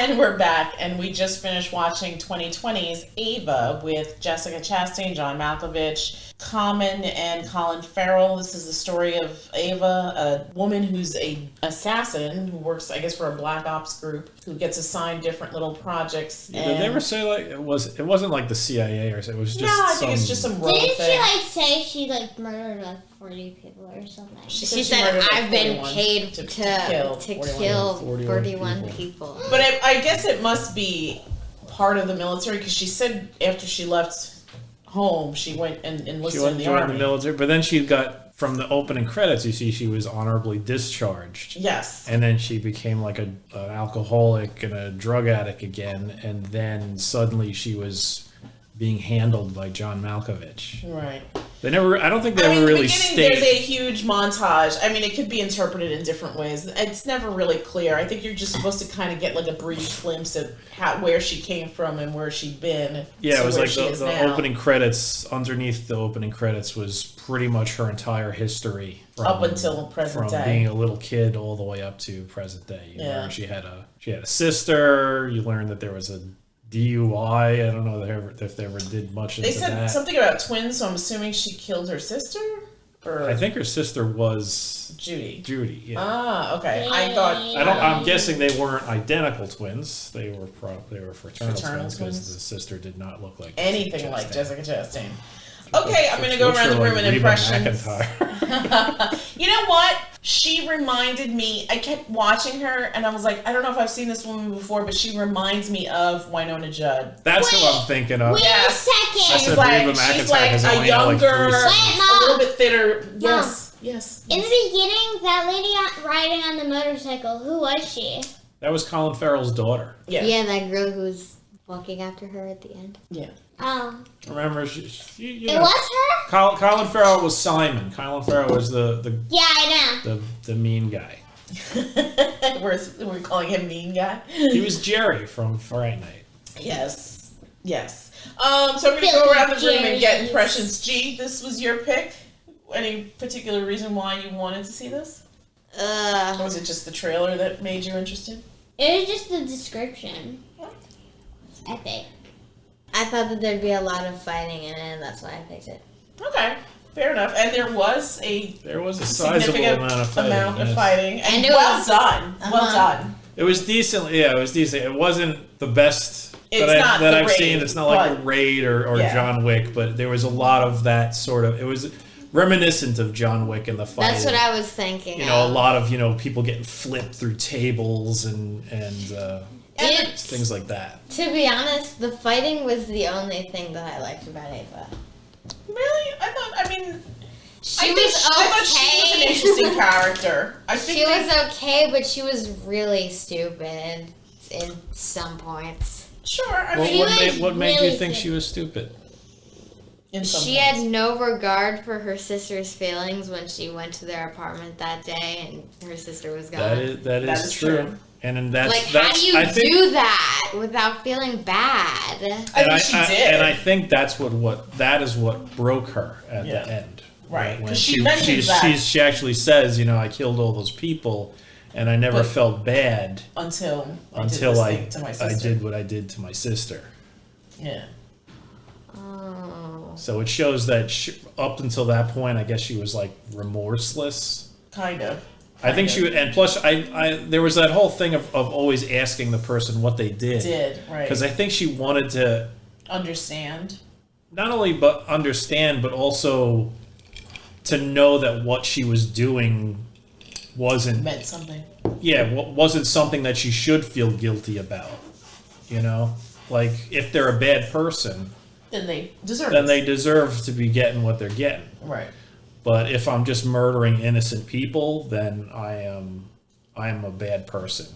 And we're back, and we just finished watching 2020's AVA with Jessica Chastain, John Malkovich, Common, and Colin Farrell. This is the story of Ava, a woman who's an assassin who works, I guess, for a black ops group who gets assigned different little projects. Yeah, did they ever say like it wasn't like the CIA or something? It was just I think it's just some rogue Didn't thing. she say she murdered 40 people or something? She said I've been paid to kill 41 people. But I guess it must be part of the military, because she said after she left home, she went and enlisted in the army. The military, but then she got, from the opening credits, you see she was honorably discharged. Yes. And then she became like an alcoholic and a drug addict again, and then suddenly she was being handled by John Malkovich. Right. They never. I don't think they ever really stated. There's a huge montage. I mean, it could be interpreted in different ways. It's never really clear. I think you're just supposed to kind of get like a brief glimpse of where she came from and where she'd been. Yeah, it was like the opening credits. Underneath the opening credits was pretty much her entire history up until present day. From being a little kid all the way up to present day. You learn she had a sister. You learned that there was a DUI. I don't know if they ever did much into that. They said something about twins, so I'm assuming she killed her sister? Or I think her sister was Judy. Judy, yeah. Ah, okay. I'm guessing they weren't identical twins. They were fraternal twins, because the sister did not look like anything like Jessica Chastain. Okay, I'm going to go around the room and impressions. You know what? She reminded me, I kept watching her and I was like, I don't know if I've seen this woman before, but she reminds me of Winona Judd. That's who I'm thinking of. Wait a second. She's like a younger, a little bit thinner. Yes. In the beginning, that lady riding on the motorcycle, who was she? That was Colin Farrell's daughter. Yeah, that girl who was walking after her at the end. Yeah. Oh. Remember, it was her? Colin Farrell was Simon. Colin Farrell was the yeah, I know. The mean guy. We're calling him mean guy. He was Jerry from Friday Night. Yes. So I'm going to go around the room and get impressions. G, this was your pick. Any particular reason why you wanted to see this? Or was it just the trailer that made you interested? It was just the description. I think. I thought that there'd be a lot of fighting in it, and that's why I picked it. Okay, fair enough. And there was a sizable amount of fighting. And well done. Well done. It was decent. Yeah, it was decent. It wasn't the best that I've seen. It's not like a Raid or John Wick, but there was a lot of that sort of. It was reminiscent of John Wick in the fight. That's what I was thinking. A lot of people getting flipped through tables and things like that. To be honest, the fighting was the only thing that I liked about Ava. Really? I thought she was an interesting character. She was okay, but she was really stupid in some points. Sure. What made you think she was stupid? She had no regard for her sister's feelings when she went to their apartment that day, and her sister was gone. That is true. And that's how do you do that without feeling bad? I think she did. And I think that's that is what broke her at the end. Right. When she actually says, I killed all those people and I never felt bad until I did what I did to my sister. Yeah. Oh. So it shows that up until that point, I guess she was like remorseless. Kind of. I think she would, and plus, there was that whole thing of always asking the person what they did. Right. Because I think she wanted to understand. Not only understand, but also to know that what she was doing meant something. Yeah, wasn't something that she should feel guilty about. Like if they're a bad person, then they deserve. They deserve to be getting what they're getting. Right. But if I'm just murdering innocent people, then I am a bad person.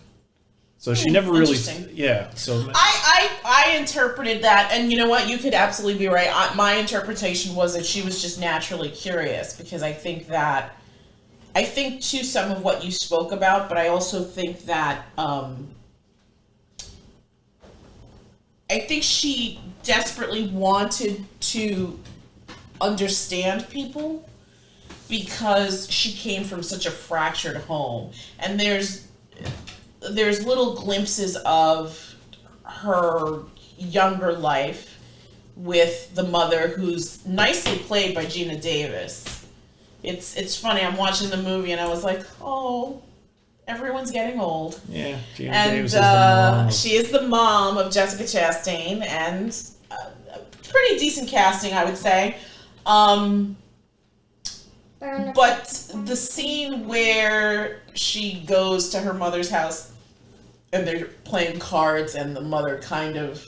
So she never really, So I interpreted that, and you know what? You could absolutely be right. My interpretation was that she was just naturally curious, because I think to some of what you spoke about, but I also think that I think she desperately wanted to understand people, because she came from such a fractured home, and there's there's little glimpses of her younger life with the mother, who's nicely played by Gina Davis. It's funny. I'm watching the movie and I was like, oh, everyone's getting old. Yeah, Gina and Davis is the mom. She is the mom of Jessica Chastain, and a pretty decent casting, I would say. But the scene where she goes to her mother's house and they're playing cards, and the mother kind of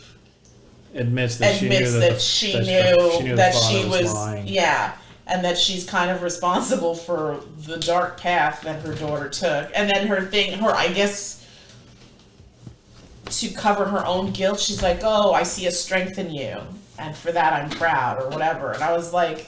admits that she knew that she was lying. Yeah, and that she's kind of responsible for the dark path that her daughter took. And then I guess to cover her own guilt, she's like, oh, I see a strength in you, and for that I'm proud, or whatever. And I was like,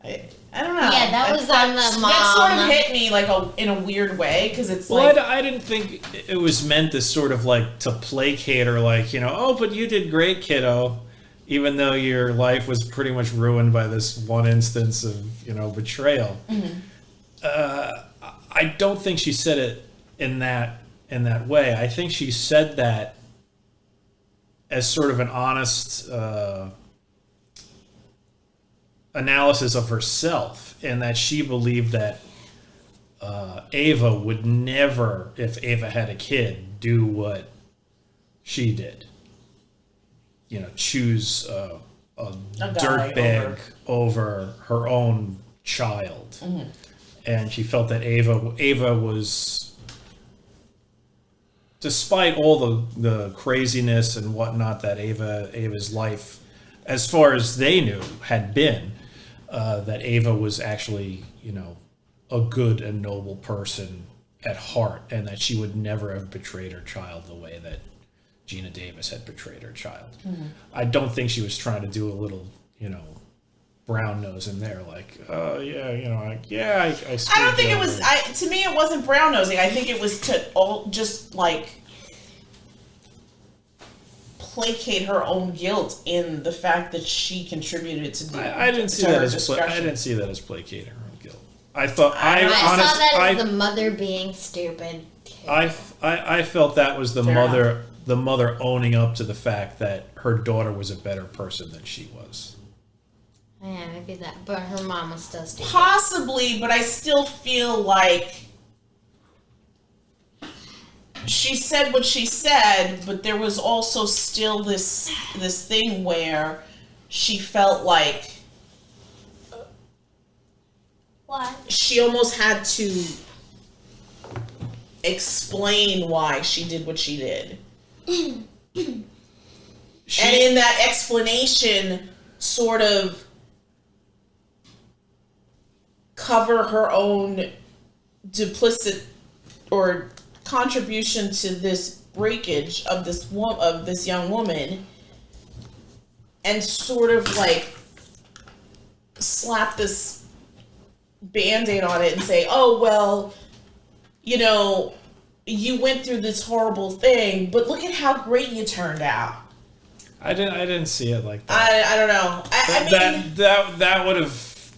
I don't know. Yeah, that was on the mom. That sort of hit me like in a weird way, because it's like... Well, I didn't think it was meant to sort of like to placate her, like, oh, but you did great, kiddo, even though your life was pretty much ruined by this one instance of, betrayal. Mm-hmm. I don't think she said it in that way. I think she said that as sort of an honest... analysis of herself, and that she believed that Ava would never, if Ava had a kid, do what she did. Choose a dirtbag over her own child. Mm-hmm. And she felt that Ava was, despite all the craziness and whatnot that Ava's life, as far as they knew, had been, that Ava was actually, a good and noble person at heart, and that she would never have betrayed her child the way that Gina Davis had betrayed her child. Mm-hmm. I don't think she was trying to do a little, brown nose in there, like, oh, yeah, I don't think it was, to me, it wasn't brown nosing. I think it was just like, placate her own guilt in the fact that she contributed to the I didn't see that as placating her own guilt. I thought I saw that as the mother being stupid. I felt that was the mother owning up to the fact that her daughter was a better person than she was. Yeah, maybe that, but her mom was still stupid. Possibly, but I still feel like she said what she said, but there was also still this thing where she felt like what? She almost had to explain why she did what she did. And in that explanation, sort of cover her own duplicit or contribution to this breakage of this young woman, and sort of like slap this Band-Aid on it and say, oh, well, you went through this horrible thing, but look at how great you turned out. I didn't see it like that. I don't know. I mean,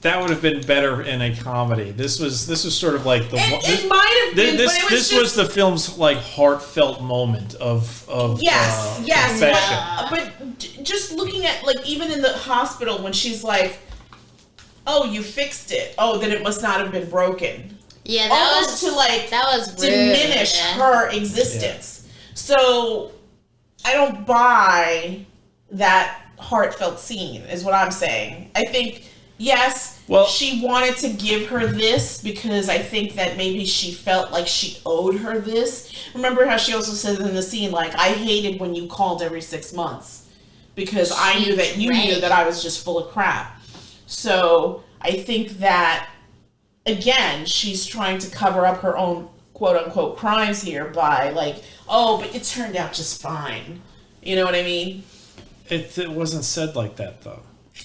that would have been better in a comedy. This was sort of like the. It might have been. This was the film's like heartfelt moment of yes. confession. But just looking at like even in the hospital when she's like, "Oh, you fixed it. Oh, then it must not have been broken." Yeah, that was rude. Diminish her existence. Yeah. So I don't buy that heartfelt scene. Is what I'm saying. I think. Yes, she wanted to give her this because I think that maybe she felt like she owed her this. Remember how she also said in the scene, like, I hated when you called every 6 months because I knew that you knew that I was just full of crap. So I think that, again, she's trying to cover up her own quote-unquote crimes here by like, oh, but it turned out just fine. You know what I mean? It wasn't said like that, though.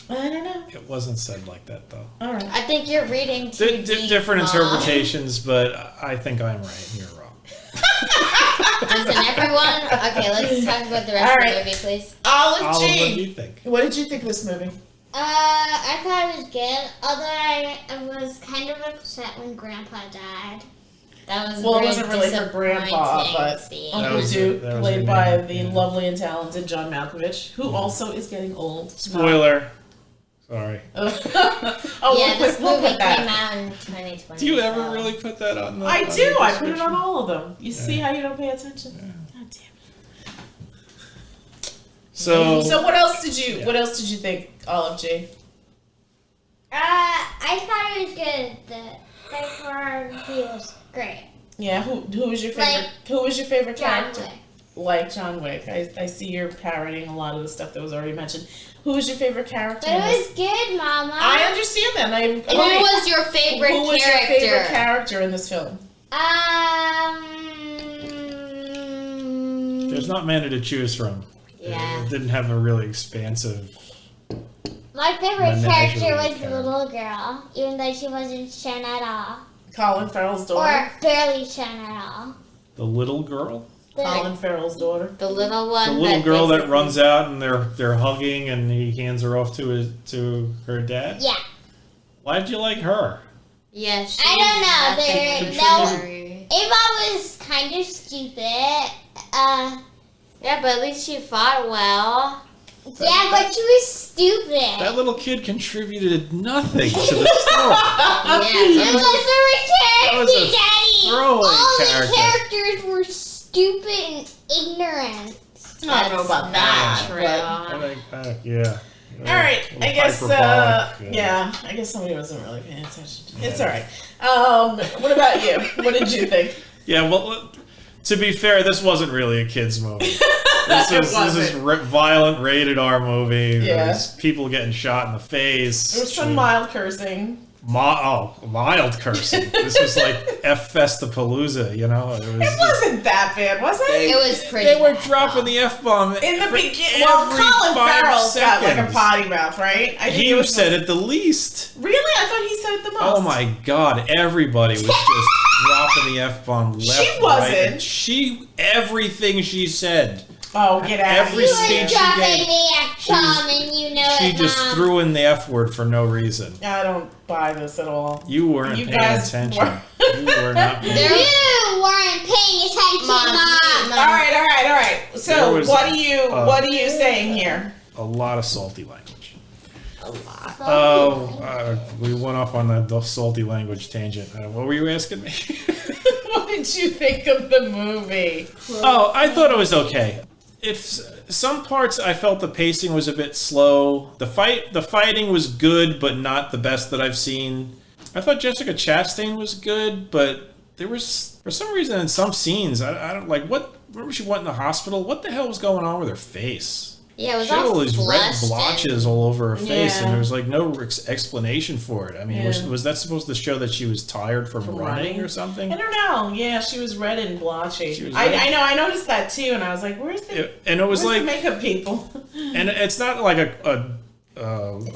I don't know. It wasn't said like that, though. All right. I think you're reading too deep, different Mom. Interpretations, but I think I'm right and you're wrong. Listen, everyone. Okay, let's talk about the rest of the movie, please. Olive G. What do you think? What did you think of this movie? I thought it was good, although I was kind of upset when Grandpa died. That was Well, it wasn't really her grandpa, but Uncle Duke, played by the lovely and talented John Malkovich, who also is getting old. Spoiler. Sorry. This movie came out in 2020. Do you ever really put that on the... I do. I put it on all of them. You see how you don't pay attention? Yeah. God damn it. So what else did you think, Olive G? I thought it was good. The choreography was great. Yeah, who was your favorite? Who was your favorite character? John Wick. Like John Wick. I see you're parroting a lot of the stuff that was already mentioned. Who was your favorite character? But it was good, Mama. I understand that. Who was your favorite character? Who was your favorite character in this film? there's not many to choose from. Yeah. It didn't have a really expansive... My favorite character was the little girl, even though she wasn't shown at all. Colin Farrell's daughter? Or barely shown at all. The little girl? Colin Farrell's daughter. The little one. The little girl that runs out and they're hugging and he hands her off to her dad? Yeah. Why'd you like her? Yeah, I don't know. Ava was kind of stupid. Yeah, but at least she fought well. Yeah, but she was stupid. That little kid contributed nothing to the story. It was a character, Daddy. All the characters were stupid and ignorant. I don't know about that. Yeah. All right, I guess. I guess somebody wasn't really paying attention. It's all right. What about you? What did you think? Yeah, well, to be fair, this wasn't really a kids' movie. This is violent, rated R movie. Yeah. There's people getting shot in the face. There was some mild cursing. Mild cursing. This was like F-Festapalooza, you know? It wasn't that bad, was it? It was pretty They were dropping the F-bomb in the beginning. Well, Colin Farrell's got like a potty mouth, right? He said it the least. Really? I thought he said it the most. Oh my God. Everybody was just dropping the F-bomb left, She wasn't. Right. Everything she said. Oh, get out of here. Every speech she gave, she just threw in the F word for no reason. I don't buy this at all. You weren't paying attention. You were not paying attention. You weren't paying attention, Mom. All right. So, what are you saying here? A lot of salty language. A lot. We went off on the salty language tangent. What were you asking me? What did you think of the movie? Oh, I thought it was okay. Some parts I felt the pacing was a bit slow. The fighting was good, but not the best that I've seen. I thought Jessica Chastain was good, but there was, for some reason, in some scenes, I don't like what. Remember she went in the hospital? What the hell was going on with her face? Yeah, it was she had all these red flushed blotches all over her face, and there was like no explanation for it. I mean, was that supposed to show that she was tired from running or something? I don't know. Yeah, she was red and blotchy. I know. I noticed that too, and I was like, "Where's the?" And it was like the makeup people. And it's not like a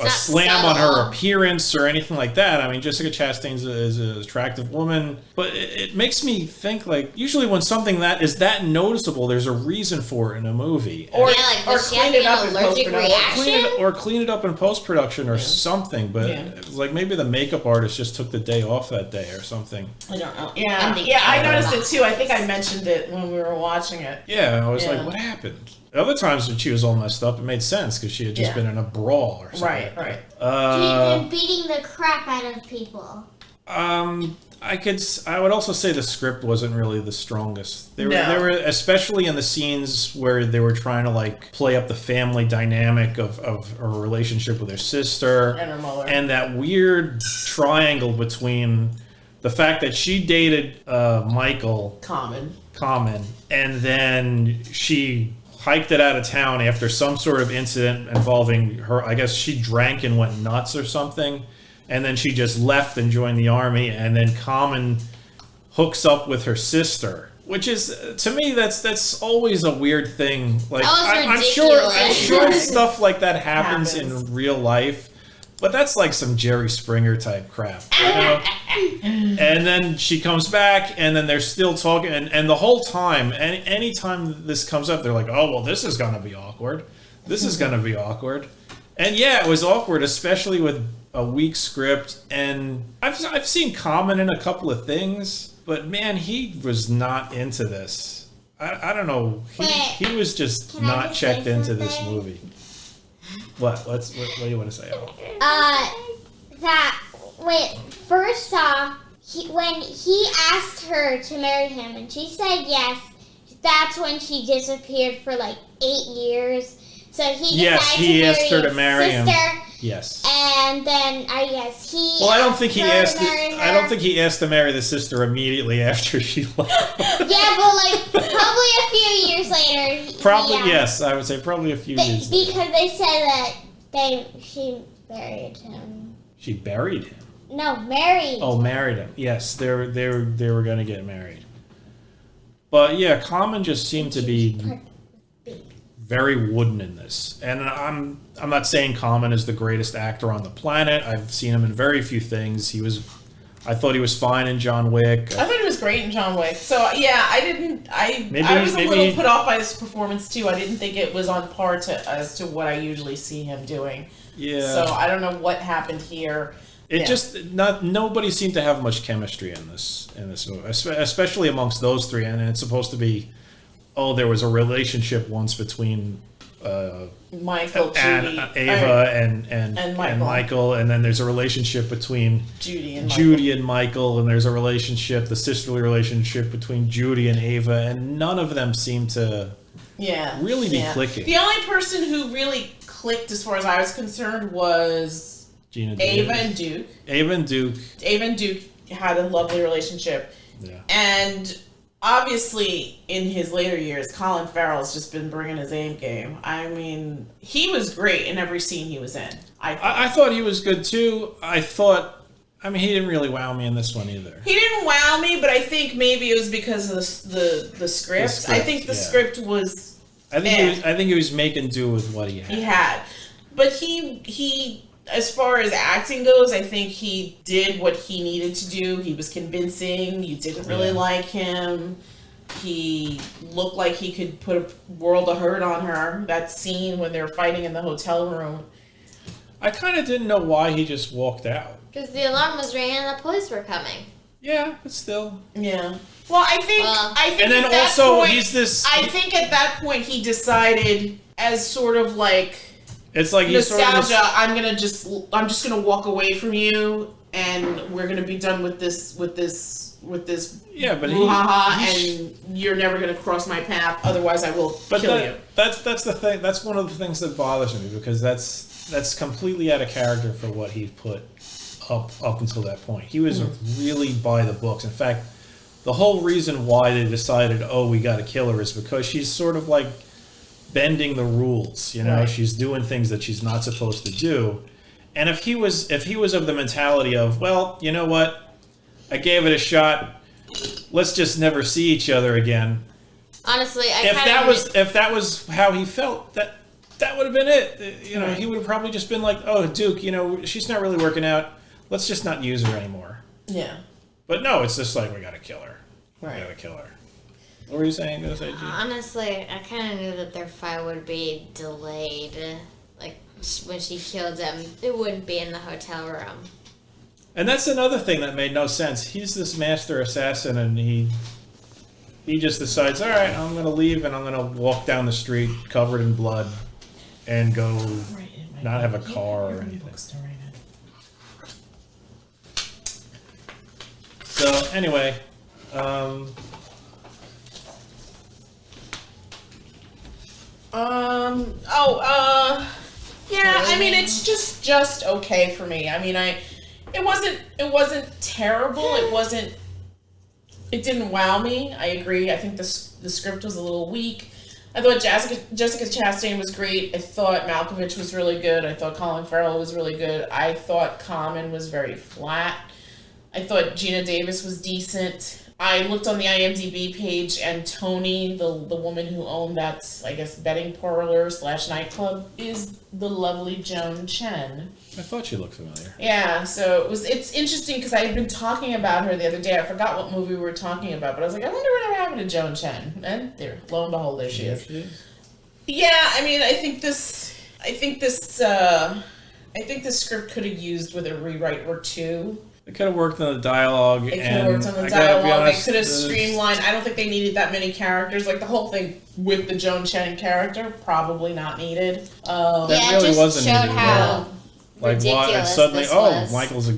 slam on her appearance or anything like that. I mean, Jessica Chastain is an attractive woman, but it makes me think, like, usually when something that is that noticeable, there's a reason for it in a movie. Or clean it up in post-production. Or clean it up in post-production or something, but it was like maybe the makeup artist just took the day off that day or something. I don't know. Yeah, I noticed it too. I think I mentioned it when we were watching it. Yeah, I was like, what happened? Other times when she was all messed up, it made sense because she had just been in a brawl or something. Right. She'd been beating the crap out of people. I would also say the script wasn't really the strongest. They were especially in the scenes where they were trying to like play up the family dynamic of her relationship with her sister and her mother, and that weird triangle between the fact that she dated Michael Common, and then she hiked it out of town after some sort of incident involving her. I guess she drank and went nuts or something, and then she just left and joined the army, and then Common hooks up with her sister, which is, to me, that's always a weird thing. Like I'm sure stuff like that happens in real life, but that's like some Jerry Springer type crap, you know? And then she comes back, and then they're still talking, and the whole time, any time this comes up, they're like, oh, well, this is going to be awkward. This is going to be awkward. And yeah, it was awkward, especially with a weak script, and I've seen Common in a couple of things, But man, he was not into this. I don't know. He was just not checked into this movie. What do you want to say? First off, when he asked her to marry him and she said yes, that's when she disappeared for like 8 years. So he asked her to marry him. Yes. And then I guess he. Well, I don't think he asked. I don't think he asked to marry the sister immediately after she left. Yeah, but like probably a few years later. Probably yes, I would say probably a few years. Because later. they said that she buried him. She buried him. No, married. Oh, married him. Yes, they were going to get married. But yeah, Common just seemed to be very wooden in this. And I'm not saying Common is the greatest actor on the planet. I've seen him in very few things. I thought he was fine in John Wick. I thought he was great in John Wick. So yeah, I was a little put off by this performance too. I didn't think it was on par as to what I usually see him doing. Yeah. So I don't know what happened here. Nobody seemed to have much chemistry in this movie, especially amongst those three. And it's supposed to be, there was a relationship once between Michael, and Ava and Michael, and then there's a relationship between Judy and Michael, and there's a relationship, the sisterly relationship between Judy and Ava, and none of them seem to really be clicking. The only person who really clicked, as far as I was concerned, was Ava and Duke. Ava and Duke had a lovely relationship. Yeah. And obviously, in his later years, Colin Farrell's just been bringing his A game. I mean, he was great in every scene he was in. I thought he was good, too. He didn't really wow me in this one, either. He didn't wow me, but I think maybe it was because of the script. I think the script was... I think he was making do with what he had. He had. But he as far as acting goes, I think he did what he needed to do. He was convincing. You didn't really like him. He looked like he could put a world of hurt on her. That scene when they're fighting in the hotel room. I kind of didn't know why he just walked out. Because the alarm was ringing and the police were coming. Yeah, but still. Yeah. Well, I think and then also point, he's this. I think at that point he decided, as sort of like, it's like nostalgia. Sort of I'm just gonna walk away from you, and we're gonna be done with this. Yeah, but and you're never gonna cross my path. Otherwise, I will kill you. That's the thing. That's one of the things that bothers me, because that's completely out of character for what he put up until that point. He was really by the books. In fact, the whole reason why they decided, we got to kill her, is because she's sort of like bending the rules, Right. She's doing things that she's not supposed to do. And if he was of the mentality of, well, you know what, I gave it a shot, let's just never see each other again. Honestly, if that was how he felt, that would have been it. Right. He would have probably just been like, oh, Duke, she's not really working out, let's just not use her anymore. Yeah. But no, it's just like, we got to kill her. Right. We got to kill her. What were you saying? Honestly, I kind of knew that their fight would be delayed. Like, when she killed him, it wouldn't be in the hotel room. And that's another thing that made no sense. He's this master assassin, and he just decides, all right, I'm going to leave, and I'm going to walk down the street covered in blood and go not have a car or anything. So, anyway... yeah, I mean, it's just okay for me. I mean, it wasn't terrible. It didn't wow me. I agree. I think the script was a little weak. I thought Jessica Chastain was great. I thought Malkovich was really good. I thought Colin Farrell was really good. I thought Common was very flat. I thought Gina Davis was decent. I looked on the IMDb page, and Tony, the woman who owned that, I guess, betting parlor / nightclub, is the lovely Joan Chen. I thought she looked familiar. Yeah, so it's interesting because I had been talking about her the other day. I forgot what movie we were talking about, but I was like, I wonder whatever happened to Joan Chen. And there, lo and behold, there she is. Yeah, I mean, I think this script could have used with a rewrite or two. They could have worked on the dialogue. They could have worked on the dialogue. They could have streamlined. I don't think they needed that many characters. Like the whole thing with the Joan Chen character, probably not needed. That really just wasn't showed needed. how and suddenly, this was. Michael's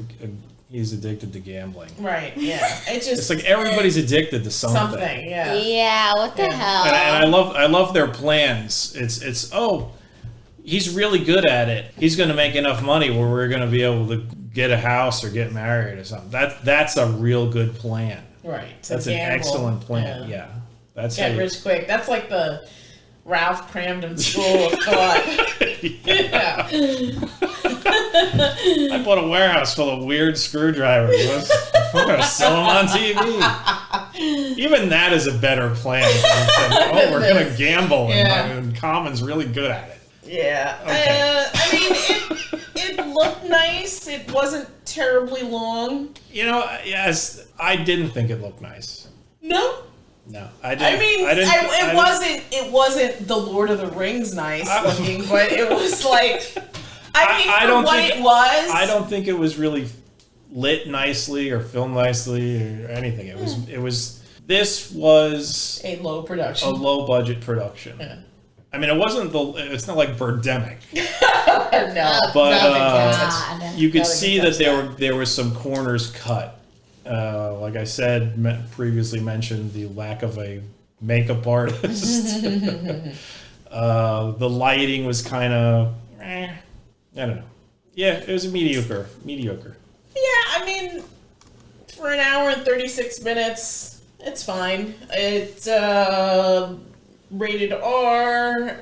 he's addicted to gambling. Right. Yeah. It's like everybody's addicted to something. Something. Yeah. Yeah. What the hell? And I love their plans. It's he's really good at it. He's going to make enough money where we're going to be able to get a house or get married or something. That's a real good plan. Right. That's an excellent plan. Yeah. That's get rich quick. That's like the Ralph Cramden school of thought. Yeah. I bought a warehouse full of weird screwdrivers. We're going to sell them on TV. Even that is a better plan. We're going to gamble, and Common's really good at it. Yeah. Okay. I mean, it looked nice. It wasn't terribly long. Yes, I didn't think it looked nice. No, I didn't. I mean, it wasn't the Lord of the Rings nice looking, but it was like, I don't think it was really lit nicely or filmed nicely or anything. This was a low production, a low budget production. Yeah. I mean, it's not like Birdemic. No, but you could see that there were some corners cut. Like I said, previously mentioned the lack of a makeup artist. The lighting was kind of, I don't know. Yeah, it was mediocre. Yeah, I mean, for an hour and 36 minutes, it's fine. It's rated R,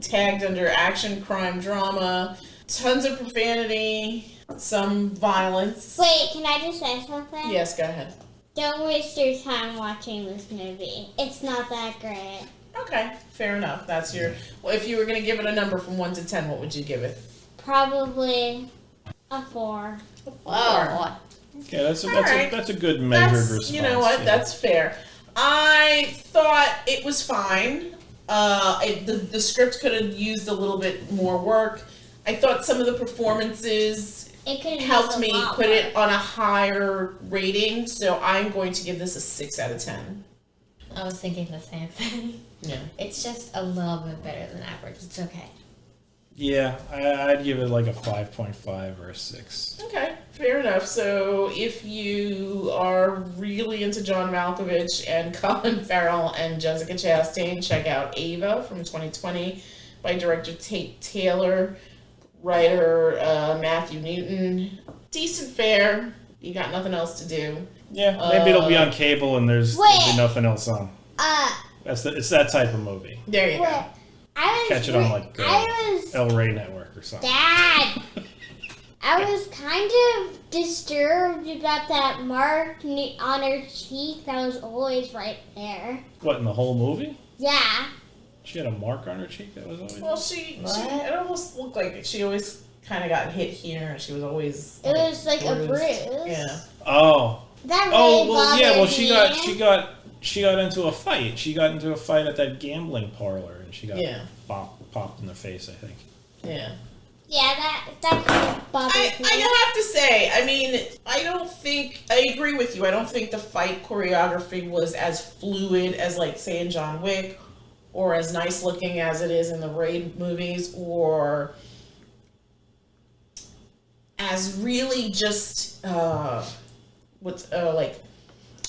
tagged under action, crime, drama, tons of profanity, some violence. Wait, can I just say something? Yes, go ahead. Don't waste your time watching this movie. It's not that great. Okay, fair enough. That's your... Well, if you were going to give it a number from 1 to 10, what would you give it? Probably a 4. Whoa. Okay, that's a good measured response. You know what? Yeah. That's fair. I thought it was fine. The script could have used a little bit more work. I thought some of the performances helped me put it on a higher rating, so I'm going to give this a 6 out of 10. I was thinking the same thing. Yeah. It's just a little bit better than average. It's okay. Yeah, I'd give it like a 5.5 or a 6. Okay, fair enough. So if you are really into John Malkovich and Colin Farrell and Jessica Chastain, check out AVA from 2020 by director Tate Taylor, writer Matthew Newton. Decent fare. You got nothing else to do. Yeah, maybe it'll be on cable and there'll be nothing else on. It's that type of movie. There you go. Catch it on like El Rey Network or something. Dad, I was kind of disturbed about that mark on her cheek that was always right there. What, in the whole movie? Yeah. She had a mark on her cheek that was always... Well, it almost looked like she always kind of got hit here. She was always... It was like bruised. A bruise. Yeah. Oh. That really she got into a fight. She got into a fight at that gambling parlor, and she got popped in the face, I think. Yeah. Yeah, that kind of bothered me. I have to say, I mean, I agree with you. I don't think the fight choreography was as fluid as, like, say, in John Wick, or as nice looking as it is in the Raid movies, or as really just, like,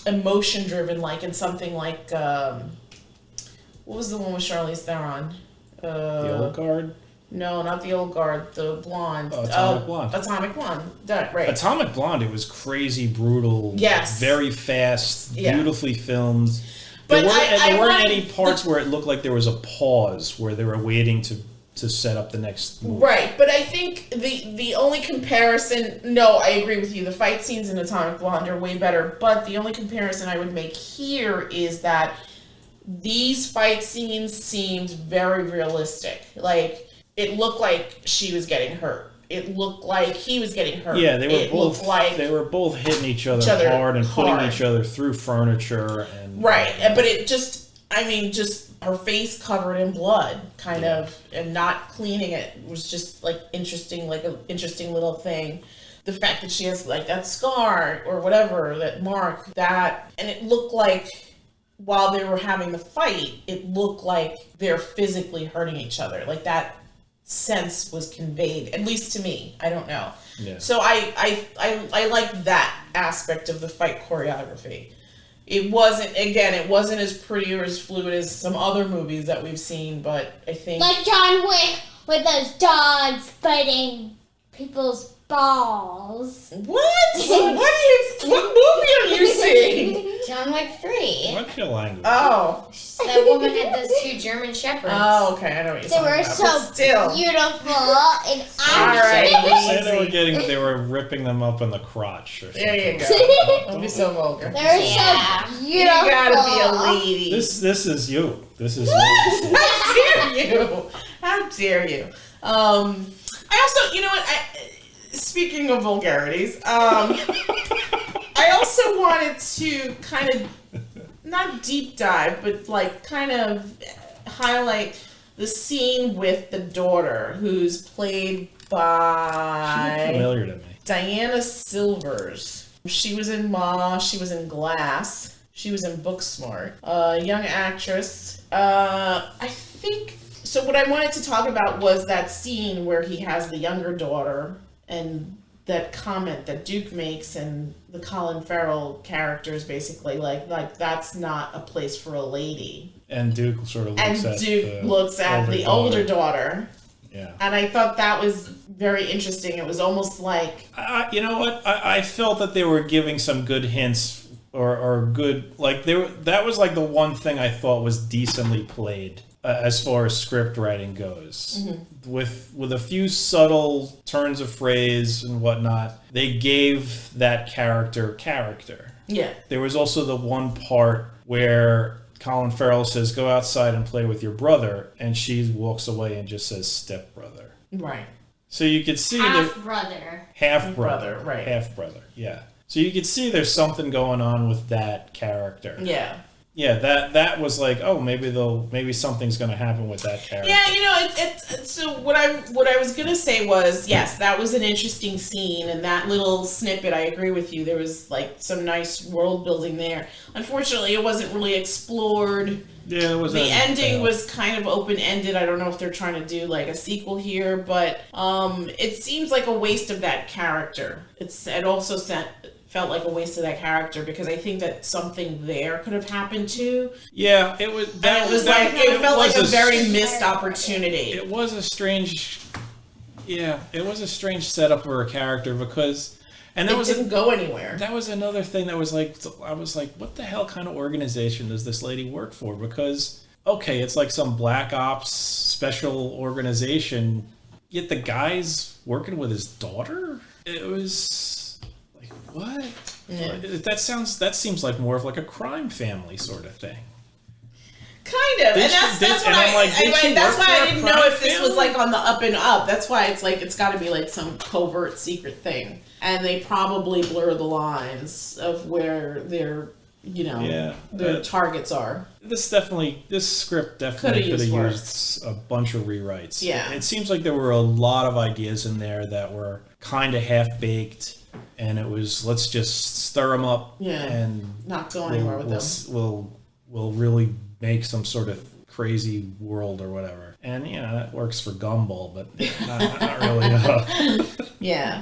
emotion driven, like in something like, what was the one with Charlize Theron? The Old Guard? No, not the Old Guard. The blonde. Atomic Blonde. Atomic Blonde. Right. Atomic Blonde. It was crazy, brutal. Yes. Very fast. Yeah. Beautifully filmed. But there weren't any parts where it looked like there was a pause where they were waiting to set up the next movie. Right, but I think the only comparison... No, I agree with you. The fight scenes in Atomic Blonde are way better, but the only comparison I would make here is that these fight scenes seemed very realistic. Like, it looked like she was getting hurt. It looked like he was getting hurt. Yeah, they were both hitting each other hard and putting each other through furniture and... Right, but it just her face covered in blood, and not cleaning it was just like interesting, like an interesting little thing. the fact that she has like that scar or whatever, that mark, that, and it looked like while they were having the fight, it looked like they're physically hurting each other. Like that sense was conveyed, at least to me. I don't know. Yeah. So I like that aspect of the fight choreography. It wasn't as pretty or as fluid as some other movies that we've seen, but I think like John Wick with those dogs biting people's balls. What movie are you seeing? John Wick 3. What's your language? Oh. That woman had those 2 German shepherds. Oh, okay. I know what you're talking about. They were so still beautiful and Alright. They were ripping them up in the crotch or something. There you go. Don't be so vulgar. They were so beautiful. You gotta be a lady. This is you. This is you. How dare you? How dare you? I also, you know what? Speaking of vulgarities, I also wanted to kind of, not deep dive, but like kind of highlight the scene with the daughter, who's played by... She looked familiar to me. Diana Silvers. She was in Ma, she was in Glass, she was in Booksmart. Young actress. I think... So what I wanted to talk about was that scene where he has the younger daughter, and that comment that Duke makes, and the Colin Farrell character is basically like that's not a place for a lady. And Duke sort of looks at the older daughter. Yeah. And I thought that was very interesting. It was almost like... you know what? I felt that they were giving some good hints or good... Like, that was like the one thing I thought was decently played. As far as script writing goes, with a few subtle turns of phrase and whatnot, they gave that character. Yeah. There was also the one part where Colin Farrell says, "Go outside and play with your brother," and she walks away and just says, "Stepbrother." Right. So you could see Half-brother. Half-brother, right. Half-brother, yeah. So you could see there's something going on with that character. Yeah. Yeah, that was like, oh, maybe something's going to happen with that character. Yeah, you know, so what I was gonna say was, yes, that was an interesting scene, and that little snippet, I agree with you. There was like some nice world building there. Unfortunately, it wasn't really explored. Yeah, it was. The ending was kind of open ended. I don't know if they're trying to do like a sequel here, but it seems like a waste of that character. It also felt like a waste of that character, because I think that something there could have happened too. Yeah, it was. It felt like a very missed opportunity. It was a strange setup for a character, because, and it didn't go anywhere. That was another thing that was like, I was like, what the hell kind of organization does this lady work for? Because okay, it's like some black ops special organization, yet the guy's working with his daughter. It was. What? Yeah. That seems like more of like a crime family sort of thing. Kind of, and that's why I didn't know if this was like on the up and up. That's why it's like it's got to be like some covert secret thing, and they probably blur the lines of where their targets are. This script definitely could have used a bunch of rewrites. Yeah, it seems like there were a lot of ideas in there that were kind of half baked. And it was, let's just stir them up and not go anywhere with them. We'll really make some sort of crazy world or whatever. And that works for Gumball, but not really.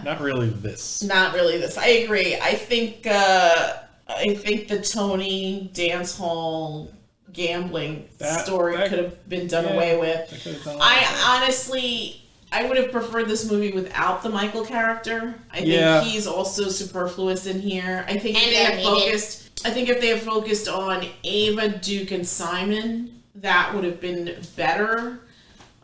Not really this. Not really this. I agree. I think the Tony dance hall gambling story could have been done away with. I would have preferred this movie without the Michael character. I think he's also superfluous in here. I think if they had focused on Ava, Duke, and Simon, that would have been better.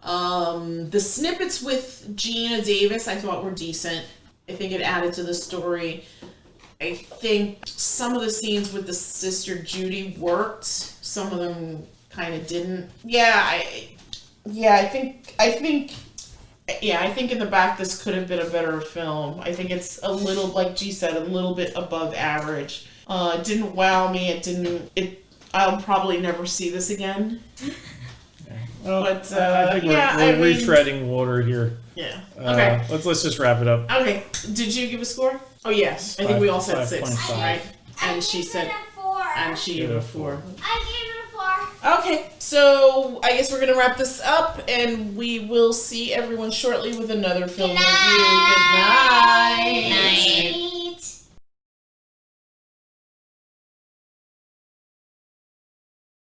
The snippets with Gina Davis I thought were decent. I think it added to the story. I think some of the scenes with the sister Judy worked. Some of them kind of didn't. I think in the back this could have been a better film. I think it's a little, like G said, a little bit above average. It didn't wow me. I'll probably never see this again. Well, But I think we're retreading water here. Yeah. Okay. Let's just wrap it up. Okay. Did you give a score? Oh yes. I think we all said 6, 5.5. right? And she said. Gave it a 4. And she gave it a 4. I gave it a 4. Okay, so I guess we're gonna wrap this up, and we will see everyone shortly with another film review. Good night. Night.